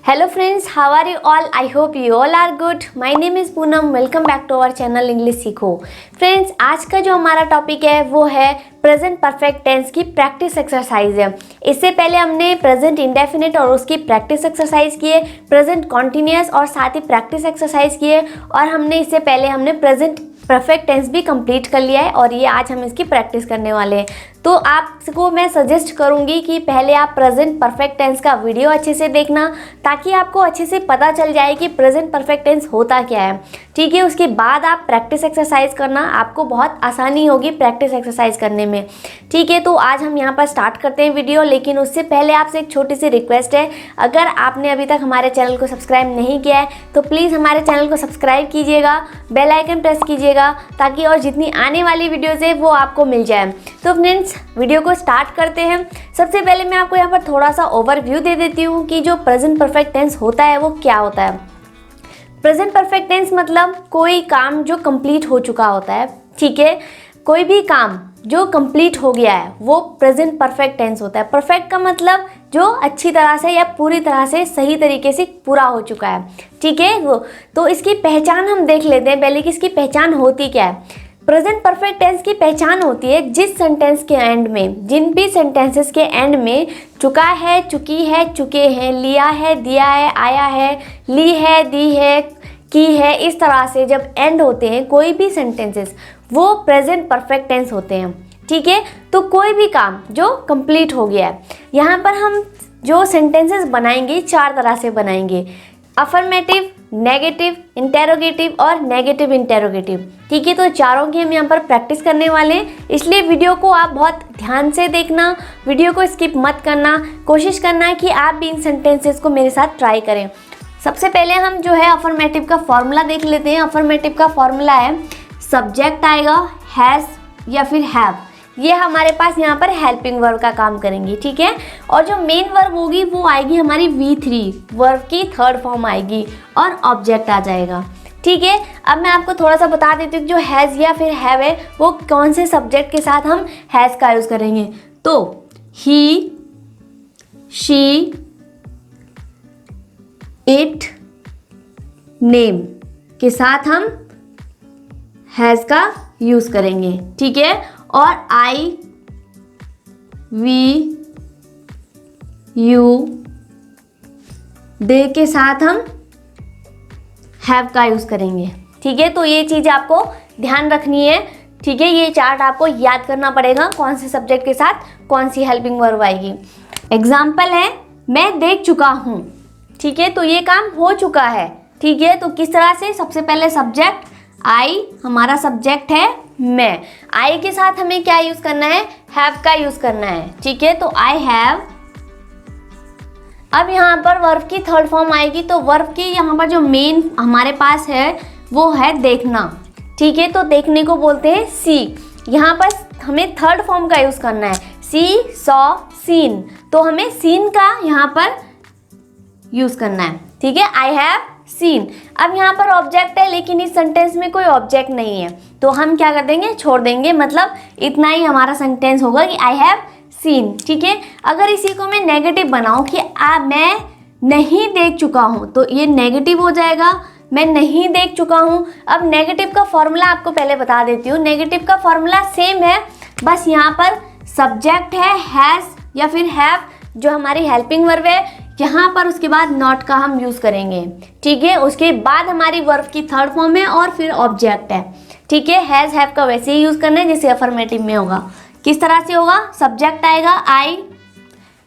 Hello friends, how are you all? I hope you all are good. My name is Poonam. Welcome back to our channel English सीखो. Friends, आज का जो हमारा topic है वो है प्रेजेंट परफेक्ट टेंस की प्रैक्टिस एक्सरसाइज है. इससे पहले हमने प्रेजेंट इंडेफिनिट और उसकी प्रैक्टिस एक्सरसाइज किए, प्रेजेंट कॉन्टिन्यूअस और साथ ही प्रैक्टिस एक्सरसाइज किए, और इससे पहले हमने प्रेजेंट परफेक्ट टेंस भी कंप्लीट कर लिया है और ये आज हम इसकी प्रैक्टिस करने वाले हैं. तो आपको मैं सजेस्ट करूंगी कि पहले आप प्रेजेंट परफेक्ट टेंस का वीडियो अच्छे से देखना, ताकि आपको अच्छे से पता चल जाए कि प्रेजेंट परफेक्ट टेंस होता क्या है. ठीक है, उसके बाद आप प्रैक्टिस एक्सरसाइज करना, आपको बहुत आसानी होगी प्रैक्टिस एक्सरसाइज करने में. ठीक है, तो आज हम यहाँ पर स्टार्ट करते हैं वीडियो, लेकिन उससे पहले आपसे एक छोटी सी रिक्वेस्ट है. अगर आपने अभी तक हमारे चैनल को सब्सक्राइब नहीं किया है तो प्लीज़ हमारे चैनल को सब्सक्राइब कीजिएगा, बेल आइकन प्रेस कीजिएगा, ताकि और जितनी आने वाली वीडियोज़ है वो आपको मिल जाए. तो फ्रेंड्स, वीडियो को स्टार्ट करते हैं. सबसे पहले मैं आपको यहाँ पर थोड़ा सा ओवरव्यू दे देती हूँ कि जो प्रेजेंट परफेक्ट टेंस होता है वो क्या होता है. प्रेजेंट परफेक्ट टेंस मतलब कोई काम जो कंप्लीट हो चुका होता है. ठीक है, कोई भी काम जो कंप्लीट हो गया है वो प्रेजेंट परफेक्ट टेंस होता है. परफेक्ट का मतलब जो अच्छी तरह से या पूरी तरह से सही तरीके से पूरा हो चुका है. ठीक है, वो तो इसकी पहचान हम देख लेते हैं पहले कि इसकी पहचान होती क्या है. प्रेजेंट परफेक्ट टेंस की पहचान होती है जिस सेंटेंस के एंड में, जिन भी सेंटेंसेस के एंड में चुका है, चुकी है, चुके हैं, लिया है, दिया है, आया है, ली है, दी है, की है, इस तरह से जब एंड होते हैं कोई भी सेंटेंसेस वो प्रेजेंट परफेक्ट टेंस होते हैं. ठीक है, तो कोई भी काम जो कंप्लीट हो गया है. यहाँ पर हम जो सेंटेंसेस बनाएंगे चार तरह से बनाएंगे: अफर्मेटिव, नेगेटिव, इंटेरोगेटिव और नेगेटिव इंटेरोगेटिव. ठीक है, तो चारों की हम यहाँ पर प्रैक्टिस करने वाले हैं, इसलिए वीडियो को आप बहुत ध्यान से देखना, वीडियो को स्किप मत करना. कोशिश करना है कि आप भी इन सेंटेंसेस को मेरे साथ ट्राई करें. सबसे पहले हम जो है अफर्मेटिव का फॉर्मूला देख लेते हैं. अफर्मेटिव का फॉर्मूला है सब्जेक्ट आएगा हैज़ या फिर हैव. ये हमारे पास यहाँ पर हेल्पिंग वर्ब का काम करेंगे. ठीक है, और जो मेन वर्ब होगी वो आएगी हमारी V3, वर्ब की थर्ड फॉर्म आएगी और ऑब्जेक्ट आ जाएगा. ठीक है, अब मैं आपको थोड़ा सा बता देती हूँ कि जो हैज़ या फिर हैव है वो कौन से सब्जेक्ट के साथ हम हैज़ का यूज़ करेंगे. तो ही, शी, इट, नेम के साथ हम हैज़ का यूज़ करेंगे. ठीक है, और आई, वी, यू, दे के साथ हम हैव का यूज़ करेंगे. ठीक है, तो ये चीज़ आपको ध्यान रखनी है. ठीक है, ये चार्ट आपको याद करना पड़ेगा कौन से सब्जेक्ट के साथ कौन सी हेल्पिंग वर्ब आएगी. एग्जाम्पल है मैं देख चुका हूँ. ठीक है, तो ये काम हो चुका है. ठीक है, तो किस तरह से, सबसे पहले सब्जेक्ट आई, हमारा सब्जेक्ट है मैं. आई के साथ हमें क्या यूज़ करना है, हैव का यूज़ करना है. ठीक है, तो आई हैव. अब यहाँ पर वर्ब की थर्ड फॉर्म आएगी, तो वर्ब की यहाँ पर जो मेन हमारे पास है वो है देखना. ठीक है, तो देखने को बोलते हैं सी. यहाँ पर हमें थर्ड फॉर्म का यूज़ करना है सी, सॉ, सीन. तो हमें सीन का यहाँ पर यूज़ करना है. ठीक है, आई हैव सीन. अब यहाँ पर ऑब्जेक्ट है लेकिन इस सेंटेंस में कोई ऑब्जेक्ट नहीं है, तो हम क्या कर देंगे, छोड़ देंगे. मतलब इतना ही हमारा सेंटेंस होगा कि आई हैव सीन. ठीक है, अगर इसी को मैं नेगेटिव बनाऊं कि मैं नहीं देख चुका हूं, तो ये नेगेटिव हो जाएगा, मैं नहीं देख चुका हूं. अब नेगेटिव का फॉर्मूला आपको पहले बता देती हूँ. नेगेटिव का फॉर्मूला सेम है, बस यहाँ पर सब्जेक्ट है हैज़ या फिर हैव, जो हमारी हेल्पिंग वर्ब है. यहाँ पर उसके बाद नॉट का हम यूज़ करेंगे. ठीक है, उसके बाद हमारी वर्ब की थर्ड फॉर्म है और फिर ऑब्जेक्ट है. ठीक है, हैज़ हैव का वैसे ही यूज़ करना है जैसे अफर्मेटिव में होगा. किस तरह से होगा, सब्जेक्ट आएगा आई,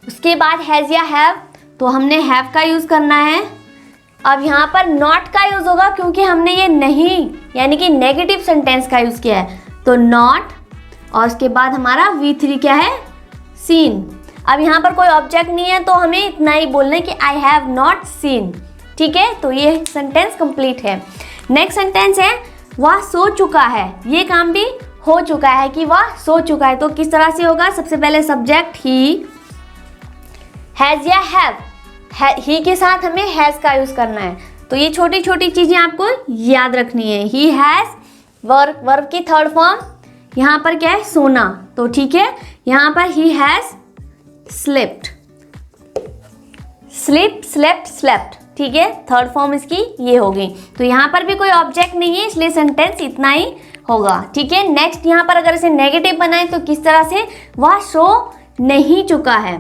उसके बाद हैज़ या हैव, तो हमने हैव का यूज़ करना है. अब यहाँ पर नॉट का यूज़ होगा क्योंकि हमने ये नहीं यानी कि नेगेटिव सेंटेंस का यूज़ किया है, तो नॉट, और उसके बाद हमारा V3 क्या है, सीन. अब यहाँ पर कोई ऑब्जेक्ट नहीं है तो हमें इतना ही बोलना है कि आई हैव नॉट सीन. ठीक है, तो ये सेंटेंस कंप्लीट है. नेक्स्ट सेंटेंस है वह सो चुका है. ये काम भी हो चुका है कि वह सो चुका है, तो किस तरह से होगा, सबसे पहले सब्जेक्ट ही, हैज़ या हैव, ही के साथ हमें हैज़ का यूज़ करना है. तो ये छोटी छोटी चीज़ें आपको याद रखनी है. ही हैज़, वर्ब की थर्ड फॉर्म, यहाँ पर क्या है, सोना. तो ठीक है, यहाँ पर he has slipped. Sleep, slept, slept, ठीक है, थर्ड फॉर्म इसकी ये होगी। तो यहाँ पर भी कोई ऑब्जेक्ट नहीं है, इसलिए सेंटेंस इतना ही होगा, ठीक है। नेक्स्ट यहाँ पर अगर इसे नेगेटिव बनाए तो किस तरह से, वह सो नहीं चुका है,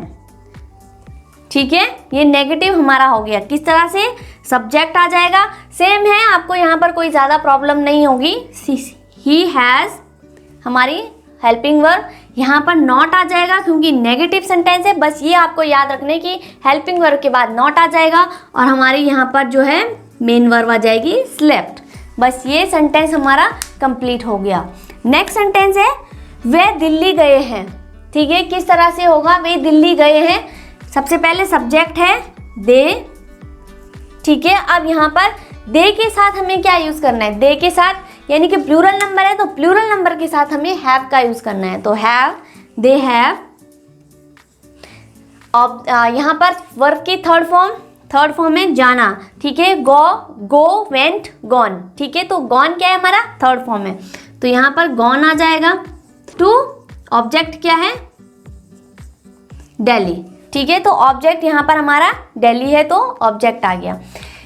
ठीक है, ये नेगेटिव हमारा हो गया। किस तरह से, सब्जेक्ट आ जाएगा, सेम है, आपको यहाँ पर कोई ज़्यादा प्रॉब्लम नहीं होगी। ही हैज़ हमारी हेल्पिंग वर्ब, यहाँ पर नॉट आ जाएगा क्योंकि नेगेटिव सेंटेंस है, बस ये आपको याद रखने की हेल्पिंग वर्ब के बाद नॉट आ जाएगा और हमारी यहाँ पर जो है मेन वर्ब आ जाएगी स्लेप्ट। बस ये सेंटेंस हमारा कंप्लीट हो गया। नेक्स्ट सेंटेंस है वे दिल्ली गए हैं, ठीक है, किस तरह से होगा, वे दिल्ली गए हैं। सबसे पहले सब्जेक्ट है दे, ठीक है। अब यहाँ पर दे के साथ हमें क्या यूज करना है, दे के साथ यानी कि प्लूरल नंबर है तो प्लूरल नंबर के साथ हमें हैव का यूज करना है। तो हैव, दे हैव। अब यहाँ पर वर्ब की थर्ड फॉर्म है जाना, ठीक है, गो, गो, वेंट, गॉन, ठीक है। तो गॉन क्या है हमारा, थर्ड फॉर्म है, तो यहाँ पर गॉन आ जाएगा। टू, ऑब्जेक्ट क्या है, दिल्ली, ठीक है। तो ऑब्जेक्ट यहाँ पर हमारा दिल्ली है तो ऑब्जेक्ट आ गया।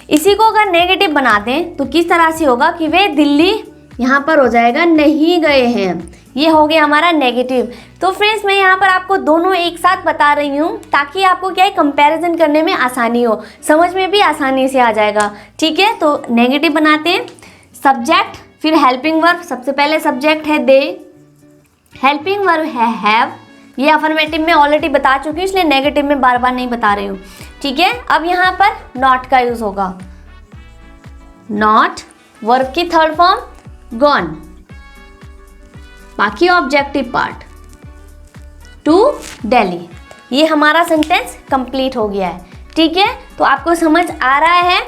इसी को अगर नेगेटिव बना दें तो किस तरह से होगा कि वे दिल्ली यहाँ पर हो जाएगा नहीं गए हैं, ये हो गया हमारा नेगेटिव। तो फ्रेंड्स मैं यहाँ पर आपको दोनों एक साथ बता रही हूँ ताकि आपको क्या है कंपैरिजन करने में आसानी हो, समझ में भी आसानी से आ जाएगा, ठीक है। तो नेगेटिव बनाते हैं, सब्जेक्ट फिर हेल्पिंग वर्ब, सबसे पहले सब्जेक्ट है दे, हेल्पिंग वर्ब है हैव, ये अफर्मेटिव में ऑलरेडी बता चुकी हूँ इसलिए नेगेटिव में बार बार नहीं बता रही हूँ, ठीक है। अब यहाँ पर नॉट का यूज होगा, नॉट, वर्ब की थर्ड फॉर्म गॉन, बाकी ऑब्जेक्टिव पार्ट टू दिल्ली, ये हमारा सेंटेंस कंप्लीट हो गया है, ठीक है। तो आपको समझ आ रहा है,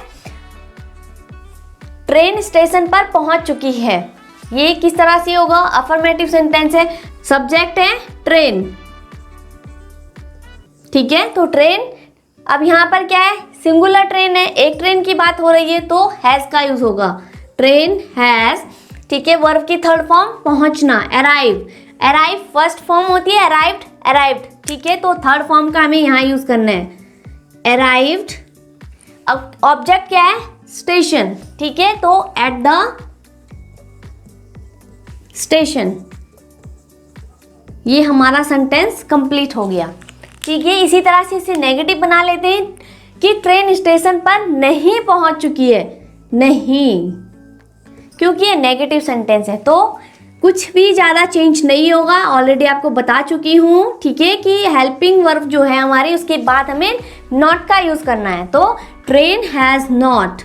ट्रेन स्टेशन पर पहुंच चुकी है, ये किस तरह से होगा, अफर्मेटिव सेंटेंस है, सब्जेक्ट है ट्रेन, ठीक है। तो ट्रेन, अब यहाँ पर क्या है, सिंगुलर ट्रेन है, एक ट्रेन की बात हो रही है तो हैज का यूज होगा, ट्रेन हैज, ठीक है। वर्ब की थर्ड फॉर्म पहुंचना, अराइव, अराइव फर्स्ट फॉर्म होती है अराइव्ड, अराइव्ड, ठीक है। तो थर्ड फॉर्म का हमें यहाँ यूज करना है, अराइव्ड। अब ऑब्जेक्ट क्या है, स्टेशन, ठीक है। तो एट द स्टेशन, ये हमारा सेंटेंस कंप्लीट हो गया, ठीक है। इसी तरह से इसे नेगेटिव बना लेते हैं कि ट्रेन स्टेशन पर नहीं पहुंच चुकी है, नहीं, क्योंकि ये नेगेटिव सेंटेंस है तो कुछ भी ज़्यादा चेंज नहीं होगा, ऑलरेडी आपको बता चुकी हूँ, ठीक है, कि हेल्पिंग वर्ब जो है हमारी उसके बाद हमें नॉट का यूज़ करना है। तो ट्रेन हैज़ नॉट,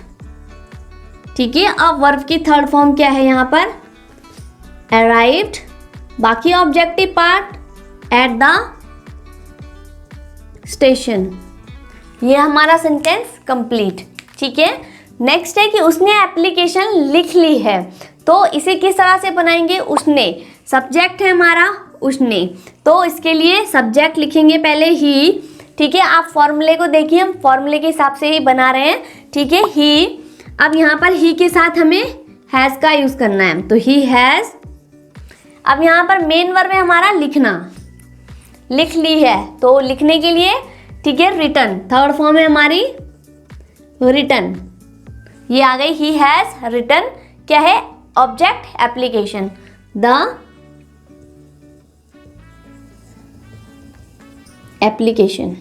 ठीक है। अब वर्ब की थर्ड फॉर्म क्या है यहाँ पर, अराइव्ड, बाकी objective part at the station, ये हमारा सेंटेंस कंप्लीट, ठीक है। नेक्स्ट है कि उसने एप्लीकेशन लिख ली है, तो इसे किस तरह से बनाएंगे, उसने, सब्जेक्ट है हमारा उसने, तो इसके लिए सब्जेक्ट लिखेंगे पहले ही, ठीक है। आप फॉर्मूले को देखिए, हम फॉर्मूले के हिसाब से ही बना रहे हैं, ठीक है, ही। अब यहाँ पर ही के साथ हमें हैज़ का यूज करना है, तो ही हैज़। अब यहाँ पर मेन वर्ब है हमारा लिखना, लिख ली है, तो लिखने के लिए, ठीक है, रिटन, थर्ड फॉर्म है हमारी रिटन, ये आ गई, ही हैज रिटन, क्या है, ऑब्जेक्ट एप्लीकेशन, द एप्लीकेशन,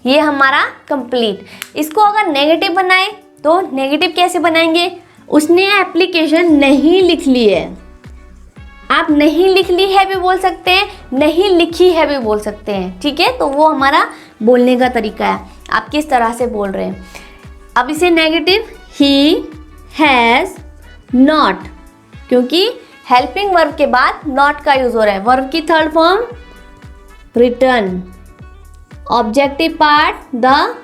ये हमारा कंप्लीट। इसको अगर नेगेटिव बनाए तो नेगेटिव कैसे बनाएंगे, उसने एप्लीकेशन नहीं लिख ली है, आप नहीं लिख ली है भी बोल सकते हैं, नहीं लिखी है भी बोल सकते हैं, ठीक है। तो वो हमारा बोलने का तरीका है, आप किस तरह से बोल रहे हैं। अब इसे नेगेटिव, ही हैज़ नॉट, क्योंकि हेल्पिंग वर्ब के बाद नॉट का यूज हो रहा है, वर्ब की third form return, objective part the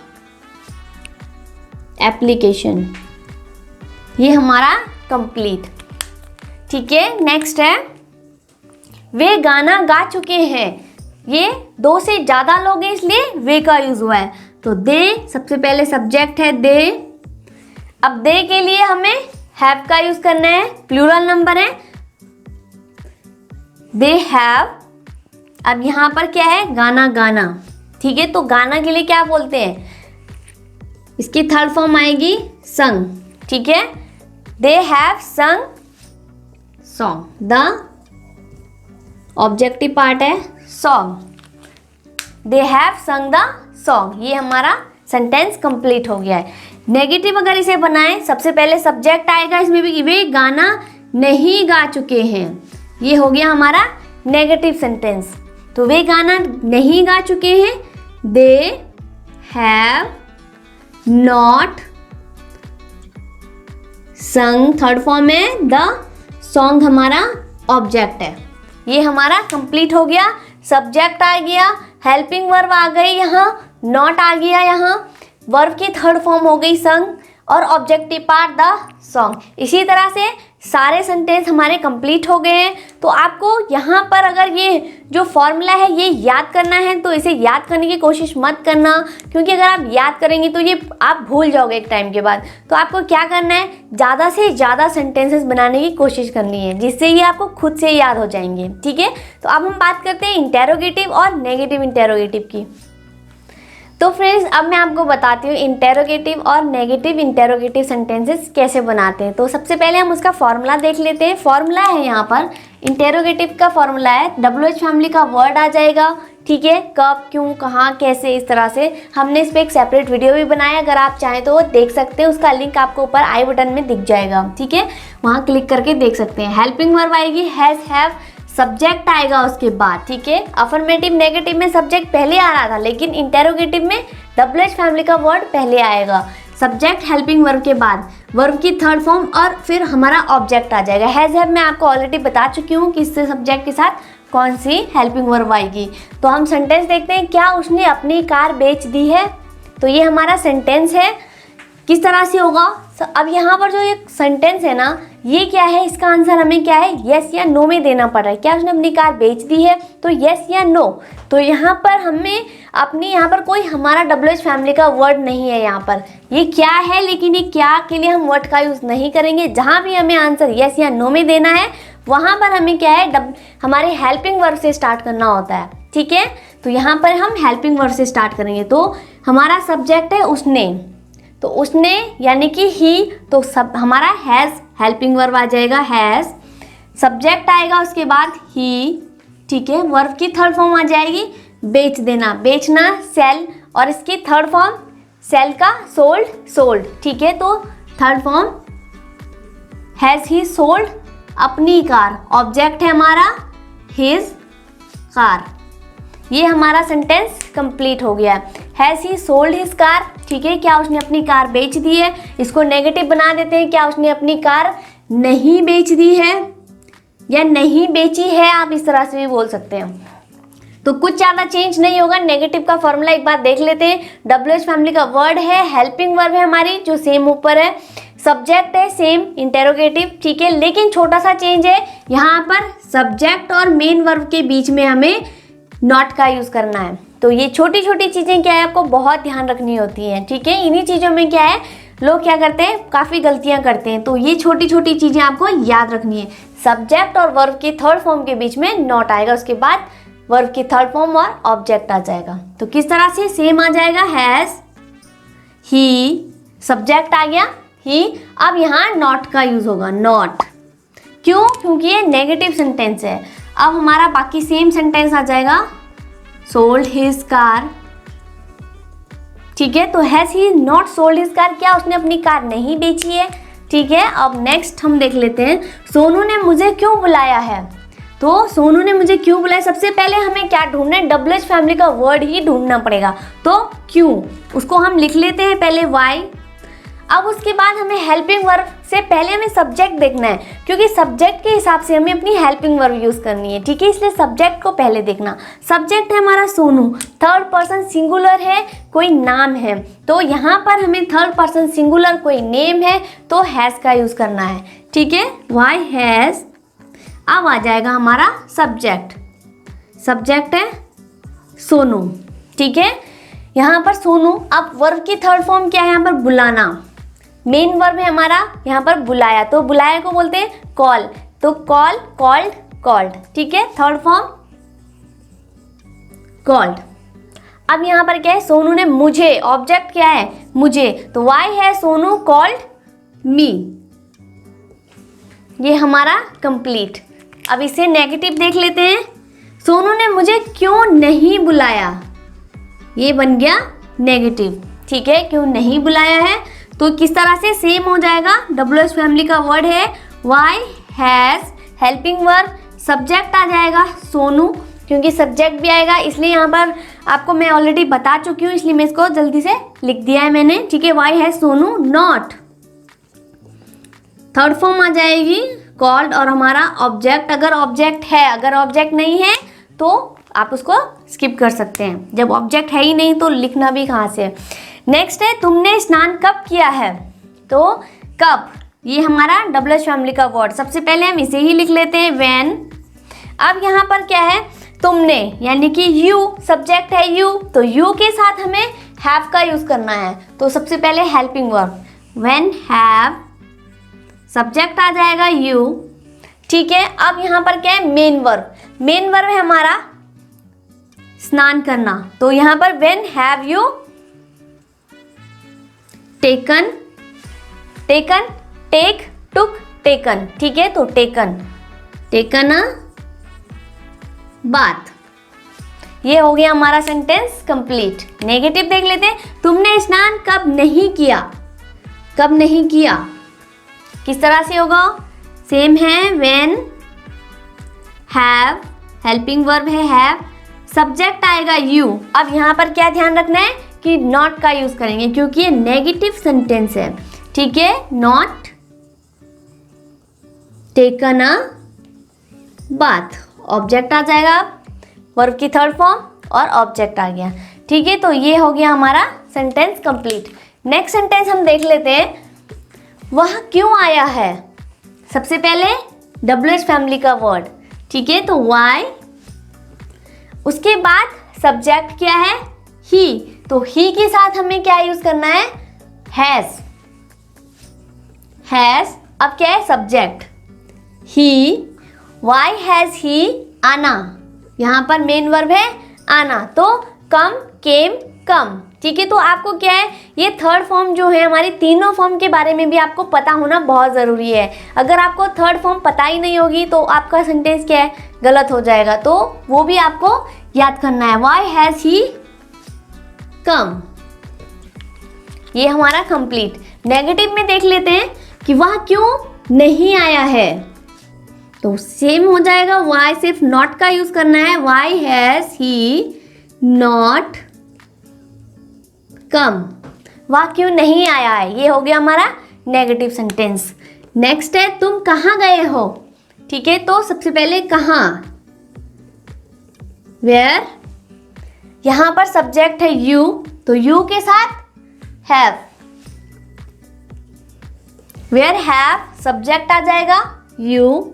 application, ये हमारा कंप्लीट, ठीक है। नेक्स्ट है वे गाना गा चुके हैं, ये दो से ज़्यादा लोग हैं इसलिए वे का यूज हुआ है, तो दे, सबसे पहले सब्जेक्ट है दे। अब दे के लिए हमें हैव का यूज करना है, प्लूरल नंबर है, दे हैव। अब यहाँ पर क्या है, गाना गाना, ठीक है। तो गाना के लिए क्या बोलते हैं, इसकी थर्ड फॉर्म आएगी संग, ठीक है। They have sung song, the objective part है song, they have sung the song. ये हमारा सेंटेंस कंप्लीट हो गया है। नेगेटिव अगर इसे बनाएं, सबसे पहले सब्जेक्ट आएगा इसमें भी, वे गाना नहीं गा चुके हैं, ये हो गया हमारा नेगेटिव सेंटेंस। तो वे गाना नहीं गा चुके हैं, दे हैव नॉट संग, थर्ड फॉर्म है द सॉन्ग, हमारा ऑब्जेक्ट है। ये हमारा कंप्लीट हो गया। सब्जेक्ट आ गया, हेल्पिंग वर्ब आ गई, यहाँ नॉट आ गया, यहाँ वर्ब की थर्ड फॉर्म हो गई संग, और ऑब्जेक्टिव पार्ट द सॉन्ग। इसी तरह से सारे सेंटेंस हमारे कंप्लीट हो गए हैं। तो आपको यहाँ पर अगर ये जो फॉर्मूला है ये याद करना है तो इसे याद करने की कोशिश मत करना, क्योंकि अगर आप याद करेंगे तो ये आप भूल जाओगे एक टाइम के बाद। तो आपको क्या करना है, ज़्यादा से ज़्यादा सेंटेंसेस बनाने की कोशिश करनी है, जिससे ये आपको खुद से याद हो जाएंगे, ठीक है। तो अब हम बात करते हैं इंटेरोगेटिव और नेगेटिव इंटेरोगेटिव की। तो फ्रेंड्स, अब मैं आपको बताती हूँ इंटेरोगेटिव और नेगेटिव इंटेरोगेटिव सेंटेंसेस कैसे बनाते हैं। तो सबसे पहले हम उसका फॉर्मूला देख लेते हैं। फॉर्मूला है यहाँ पर इंटेरोगेटिव का फॉर्मूला है, WH फैमिली का वर्ड आ जाएगा, ठीक है। कब, क्यों, कहाँ, कैसे, इस तरह से हमने इस पर एक सेपरेट वीडियो भी बनाया, अगर आप चाहें तो वो देख सकते हैं। उसका लिंक आपको ऊपर आई बटन में दिख जाएगा, ठीक है, वहाँ क्लिक करके देख सकते हैं। हेल्पिंग वर्ब आएगी हैज़, हैव, सब्जेक्ट आएगा उसके बाद, ठीक है। अफर्मेटिव नेगेटिव में सब्जेक्ट पहले आ रहा था, लेकिन इंटेरोगेटिव में WH फैमिली का वर्ड पहले आएगा। सब्जेक्ट हेल्पिंग वर्ब के बाद वर्ब की थर्ड फॉर्म और फिर हमारा ऑब्जेक्ट आ जाएगा। हैज़, हैव मैं आपको ऑलरेडी बता चुकी हूँ कि इससे सब्जेक्ट के साथ कौन सी हेल्पिंग वर्ब आएगी। तो हम सेंटेंस देखते हैं, क्या उसने अपनी कार बेच दी है। तो ये हमारा सेंटेंस है, किस तरह से होगा। अब यहाँ पर जो ये सेंटेंस है ना, ये क्या है, इसका आंसर हमें क्या है, यस या नो में देना पड़ रहा है। क्या उसने अपनी कार बेच दी है, तो यस या नो। तो यहाँ पर हमें अपनी, यहाँ पर कोई हमारा WH फैमिली का वर्ड नहीं है यहाँ पर, ये क्या है, लेकिन ये क्या के लिए हम वर्ड का यूज़ नहीं करेंगे। जहाँ भी हमें आंसर यस या नो में देना है, वहाँ पर हमें क्या है, हमारे हेल्पिंग वर्ब से स्टार्ट करना होता है, ठीक है। तो यहाँ पर हम हेल्पिंग वर्ब से स्टार्ट करेंगे। तो हमारा सब्जेक्ट है उसने, तो उसने यानी कि ही, तो सब हमारा हैज़ हेल्पिंग वर्ब आ जाएगा, हैज़, सब्जेक्ट आएगा उसके बाद ही, ठीक है। वर्ब की थर्ड फॉर्म आ जाएगी बेच देना, बेचना सेल, और इसकी थर्ड फॉर्म सेल का सोल्ड, सोल्ड, ठीक है। तो third form has he sold अपनी कार, ऑब्जेक्ट है हमारा हिज कार। ये हमारा सेंटेंस कंप्लीट हो गया। Has he sold his car, ठीक है, क्या उसने अपनी कार बेच दी है। इसको नेगेटिव बना देते हैं, क्या उसने अपनी कार नहीं बेच दी है या नहीं बेची है, आप इस तरह से भी बोल सकते हैं। तो कुछ ज़्यादा चेंज नहीं होगा। नेगेटिव का फॉर्मूला एक बार देख लेते हैं। WH फैमिली का वर्ड है, हेल्पिंग वर्ब है हमारी जो सेम ऊपर है, सब्जेक्ट है सेम इंटेरोगेटिव, ठीक है, लेकिन छोटा सा चेंज है, यहाँ पर सब्जेक्ट और मेन वर्ब के बीच में हमें नॉट का यूज़ करना है। तो ये छोटी छोटी चीज़ें क्या है, आपको बहुत ध्यान रखनी होती हैं, ठीक है। इन्हीं चीज़ों में क्या है, लोग क्या करते हैं, काफ़ी गलतियां करते हैं। तो ये छोटी छोटी चीज़ें आपको याद रखनी है। सब्जेक्ट और वर्ब की थर्ड फॉर्म के बीच में नॉट आएगा, उसके बाद वर्ब की थर्ड फॉर्म और ऑब्जेक्ट आ जाएगा। तो किस तरह से सेम आ जाएगा, हैज़, ही, सब्जेक्ट आ गया ही, अब यहाँ नॉट का यूज़ होगा, नॉट, क्यों, क्योंकि ये नेगेटिव सेंटेंस है। अब हमारा बाकी सेम सेंटेंस आ जाएगा, सोल्ड हिज कार, ठीक है। तो has he not sold his car, क्या उसने अपनी कार नहीं बेची है, ठीक है। अब नेक्स्ट हम देख लेते हैं, सोनू ने मुझे क्यों बुलाया है। तो सोनू ने मुझे क्यों बुलाया, सबसे पहले हमें क्या ढूंढना है, WH फैमिली का वर्ड ही ढूंढना पड़ेगा। तो क्यों, उसको हम लिख लेते हैं पहले वाई। अब उसके बाद हमें हेल्पिंग वर्ब से पहले हमें सब्जेक्ट देखना है, क्योंकि सब्जेक्ट के हिसाब से हमें अपनी हेल्पिंग वर्ब यूज़ करनी है, ठीक है। इसलिए सब्जेक्ट को पहले देखना। सब्जेक्ट है हमारा सोनू, थर्ड पर्सन सिंगुलर है, कोई नाम है, तो यहाँ पर हमें थर्ड पर्सन सिंगुलर कोई नेम है तो हैज़ का यूज़ करना है, ठीक है, वाई हैज़। अब आ जाएगा हमारा सब्जेक्ट, सब्जेक्ट है सोनू, ठीक है, यहाँ पर सोनू। अब वर्ब की थर्ड फॉर्म क्या है, यहाँ पर बुलाना, मेन वर्ब है हमारा यहाँ पर बुलाया, तो बुलाया को बोलते हैं कॉल, तो कॉल, कॉल्ड, कॉल्ड, ठीक है, थर्ड फॉर्म कॉल्ड। अब यहाँ पर क्या है, सोनू ने मुझे, ऑब्जेक्ट क्या है, मुझे, तो वाई है सोनू कॉल्ड मी। ये हमारा कंप्लीट। अब इसे नेगेटिव देख लेते हैं। सोनू ने मुझे क्यों नहीं बुलाया, ये बन गया नेगेटिव। ठीक है, क्यों नहीं बुलाया है तो किस तरह से सेम हो जाएगा, WH फैमिली का वर्ड है why has, helping verb, subject आ जाएगा सोनू, क्योंकि सब्जेक्ट भी आएगा, इसलिए यहाँ पर आपको मैं ऑलरेडी बता चुकी हूँ, इसलिए मैं इसको जल्दी से लिख दिया है मैंने। ठीक है, वाई है सोनू नॉट, थर्ड फॉर्म आ जाएगी कॉल्ड, और हमारा ऑब्जेक्ट अगर ऑब्जेक्ट है, अगर ऑब्जेक्ट नहीं है तो आप उसको स्किप कर सकते हैं, जब ऑब्जेक्ट है ही नहीं तो लिखना भी कहाँ से। नेक्स्ट है तुमने स्नान कब किया है, तो कब, ये हमारा WH फैमिली का वर्ड, सबसे पहले हम इसे ही लिख लेते हैं व्हेन। अब यहाँ पर क्या है, तुमने यानी कि यू, सब्जेक्ट है यू, तो यू के साथ हमें हैव का यूज करना है, तो सबसे पहले helping verb when have, subject आ जाएगा यू। ठीक है, अब यहाँ पर क्या है, मेन वर्ब, मेन वर्ब है हमारा स्नान करना, तो यहाँ पर when have you taken, taken, take, took, taken. ठीक है, तो टेकन, टेकन अ बाथ। ये हो गया हमारा सेंटेंस कंप्लीट। नेगेटिव देख लेते हैं, तुमने स्नान कब नहीं किया, कब नहीं किया किस तरह से होगा, सेम है व्हेन हैव, हेल्पिंग वर्ब है हैव, सब्जेक्ट आएगा यू। अब यहाँ पर क्या ध्यान रखना है कि नॉट का यूज करेंगे क्योंकि ये नेगेटिव सेंटेंस है। ठीक है, not taken a bath, object आ जाएगा, वर्ब की थर्ड फॉर्म और ऑब्जेक्ट आ गया। ठीक है, तो ये हो गया हमारा सेंटेंस कंप्लीट। नेक्स्ट सेंटेंस हम देख लेते हैं, वह क्यों आया है, सबसे पहले WH फैमिली का वर्ड। ठीक है, तो वाई, उसके बाद सब्जेक्ट क्या है ही, तो ही के साथ हमें क्या यूज करना है, हैज, हैज। अब क्या है, subject he, why has he आना, यहाँ पर मेन वर्ब है आना, तो कम, केम, कम। ठीक है, तो आपको क्या है, ये थर्ड फॉर्म जो है हमारी, तीनों फॉर्म के बारे में भी आपको पता होना बहुत ज़रूरी है। अगर आपको थर्ड फॉर्म पता ही नहीं होगी तो आपका सेंटेंस क्या है, गलत हो जाएगा, तो वो भी आपको याद करना है। वाई हैज ही कम, ये हमारा कंप्लीट। नेगेटिव में देख लेते हैं कि वह क्यों नहीं आया है, तो सेम हो जाएगा, वाई सिर्फ नॉट का यूज करना है, why has he not come, वह क्यों नहीं आया है, ये हो गया हमारा नेगेटिव सेंटेंस। नेक्स्ट है तुम कहाँ गए हो। ठीक है, तो सबसे पहले कहाँ, वेयर, यहां पर सब्जेक्ट है यू, तो यू के साथ हैव, वेयर हैव, सब्जेक्ट आ जाएगा यू।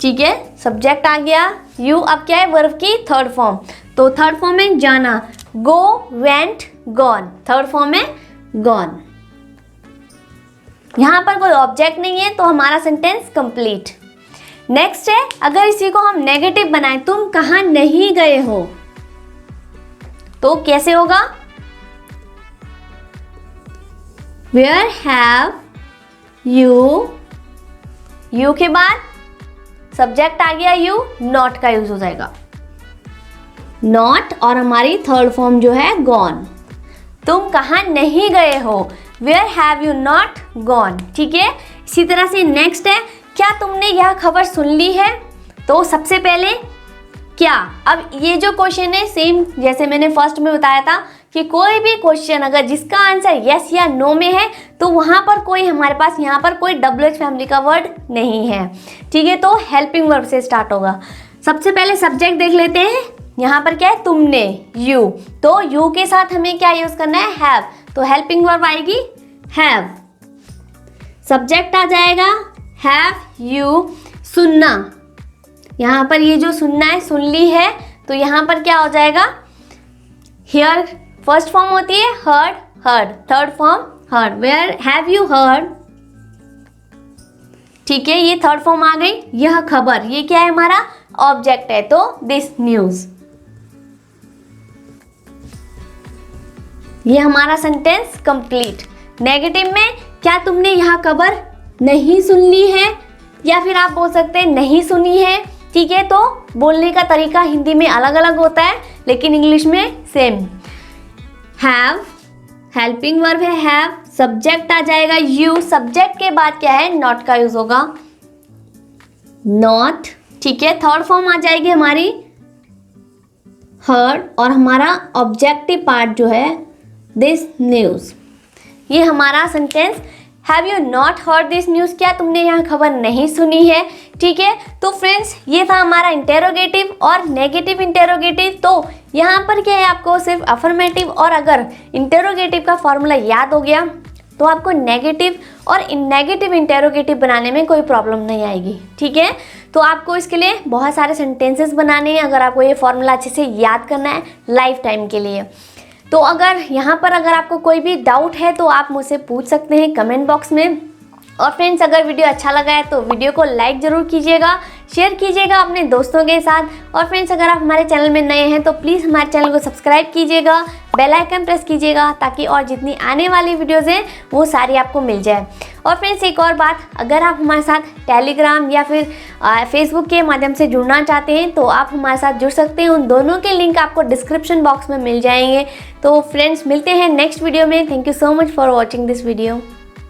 ठीक है, सब्जेक्ट आ गया यू। अब क्या है, वर्ब की थर्ड फॉर्म, तो थर्ड फॉर्म में जाना, गो, वेंट, गॉन, थर्ड फॉर्म में गॉन। यहां पर कोई ऑब्जेक्ट नहीं है तो हमारा सेंटेंस कंप्लीट। नेक्स्ट है, अगर इसी को हम नेगेटिव बनाएं, तुम कहां नहीं गए हो, तो कैसे होगा, वेयर हैव यू, यू के बाद सब्जेक्ट आ गया यू, नॉट का यूज हो जाएगा, नॉट, और हमारी थर्ड फॉर्म जो है गॉन। तुम कहाँ नहीं गए हो, where have you not gone. ठीक है, इसी तरह से नेक्स्ट है, क्या तुमने यह खबर सुन ली है, तो सबसे पहले क्या। अब ये जो क्वेश्चन है सेम जैसे मैंने फर्स्ट में बताया था कि कोई भी क्वेश्चन अगर जिसका आंसर यस या नो में है तो वहां पर कोई हमारे पास यहाँ पर कोई WH फैमिली का वर्ड नहीं है। ठीक है, तो हेल्पिंग वर्ब से स्टार्ट होगा। सबसे पहले सब्जेक्ट देख लेते हैं, यहाँ पर क्या है, तुमने, यू, तो यू के साथ हमें क्या यूज करना है, हैव, तो हेल्पिंग वर्ब आएगी हैव, सब्जेक्ट आ जाएगा हैव यू, सुनना, यहाँ पर ये जो सुनना है, सुन ली है, तो यहाँ पर क्या हो जाएगा, हियर फर्स्ट फॉर्म होती है heard, heard, third form heard, where have you heard. ठीक है, ये थर्ड फॉर्म आ गई। यह खबर, ये क्या है हमारा ऑब्जेक्ट है, तो दिस न्यूज। ये हमारा सेंटेंस कंप्लीट। नेगेटिव में क्या तुमने यह खबर नहीं सुन ली है, या फिर आप बोल सकते हैं नहीं सुनी है। ठीक है, तो बोलने का तरीका हिंदी में अलग अलग होता है लेकिन इंग्लिश में सेम। हैव, हेल्पिंग वर्ब है हैव, सब्जेक्ट आ जाएगा यू, सब्जेक्ट के बाद क्या है नॉट का यूज होगा नॉट। ठीक है, थर्ड फॉर्म आ जाएगी हमारी हर्ड, और हमारा ऑब्जेक्टिव पार्ट जो है दिस न्यूज़। ये हमारा sentence have you not heard this news, क्या तुमने यहाँ खबर नहीं सुनी है। ठीक है, तो फ्रेंड्स ये था हमारा इंटेरोगेटिव और नेगेटिव इंटेरोगेटिव। तो यहाँ पर क्या है, आपको सिर्फ अफर्मेटिव, और अगर इंटेरोगेटिव का फॉर्मूला याद हो गया तो आपको नेगेटिव और नेगेटिव इंटेरोगेटिव बनाने में कोई प्रॉब्लम नहीं आएगी। ठीक है, तो आपको इसके लिए बहुत सारे सेंटेंसेस बनाने हैं अगर आपको ये फॉर्मूला अच्छे से याद करना है लाइफ टाइम के लिए। तो अगर यहाँ पर अगर आपको कोई भी डाउट है तो आप मुझसे पूछ सकते हैं कमेंट बॉक्स में। और फ्रेंड्स अगर वीडियो अच्छा लगा है तो वीडियो को लाइक ज़रूर कीजिएगा, शेयर कीजिएगा अपने दोस्तों के साथ। और फ्रेंड्स अगर आप हमारे चैनल में नए हैं तो प्लीज़ हमारे चैनल को सब्सक्राइब कीजिएगा, बेल आइकन प्रेस कीजिएगा ताकि और जितनी आने वाली वीडियोज़ हैं वो सारी आपको मिल जाए। और फ्रेंड्स एक और बात, अगर आप हमारे साथ टेलीग्राम या फिर फेसबुक के माध्यम से जुड़ना चाहते हैं तो आप हमारे साथ जुड़ सकते हैं। उन दोनों के लिंक आपको डिस्क्रिप्शन बॉक्स में मिल जाएंगे। तो फ्रेंड्स मिलते हैं नेक्स्ट वीडियो में। Thank you so much for watching this video.